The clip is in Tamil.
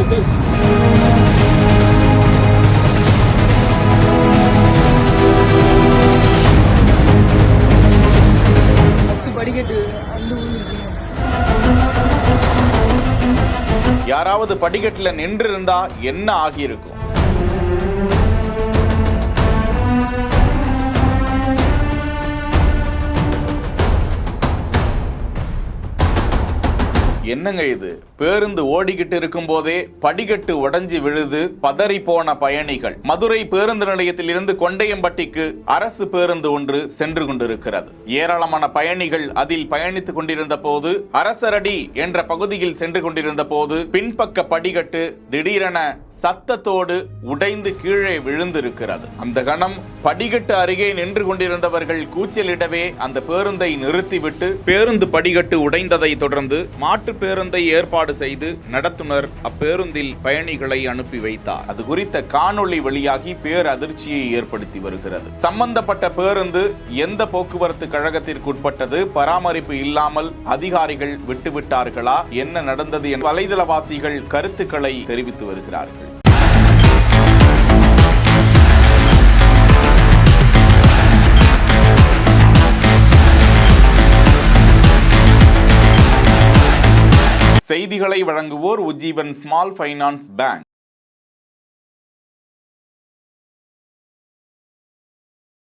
போக்குவரத்து படிக்கட்டு யாராவது படிக்கட்டுல நின்று இருந்தா என்ன ஆகியிருக்கும்? என்னங்க இது? பேருந்து ஓடிக்கிட்டு இருக்கும் போதே படிக்கட்டு உடைஞ்சு விழுது, பதறி போன பயணிகள். மதுரை பேருந்து நிலையத்தில் இருந்து கொண்டையம்பட்டிக்கு அரசு பேருந்து ஒன்று சென்று கொண்டிருக்கிறது. ஏராளமான பயணிகள் அதில் பயணித்துக் கொண்டிருந்த போது, அரசரடி என்ற பகுதியில் சென்று கொண்டிருந்த போது பின்பக்க படிக்கட்டு திடீரென சத்தத்தோடு உடைந்து கீழே விழுந்திருக்கிறது. அந்த கணம் படிக்கட்டு அருகே நின்று கொண்டிருந்தவர்கள் கூச்சலிடவே அந்த பேருந்தை நிறுத்திவிட்டு பேருந்து படிக்கட்டு உடைந்ததை தொடர்ந்து மாற்று பேருந்தை ஏற்பாடு செய்து நடத்துனர் அப்பேருந்தில் பயணிகளை அனுப்பி வைத்தார். அது குறித்த காணொளி வெளியாகி பேரதிர்ச்சியை ஏற்படுத்தி வருகிறது. சம்பந்தப்பட்ட பேருந்து எந்த போக்குவரத்து கழகத்திற்கு உட்பட்டது, பராமரிப்பு இல்லாமல் அதிகாரிகள் விட்டுவிட்டார்களா, என்ன நடந்தது என வலைதளவாசிகள் கருத்துக்களை தெரிவித்து வருகிறார்கள். செய்திகளை வழங்குவோர் உஜ்ஜீவன் ஸ்மால் ஃபைனான்ஸ் பேங்க்.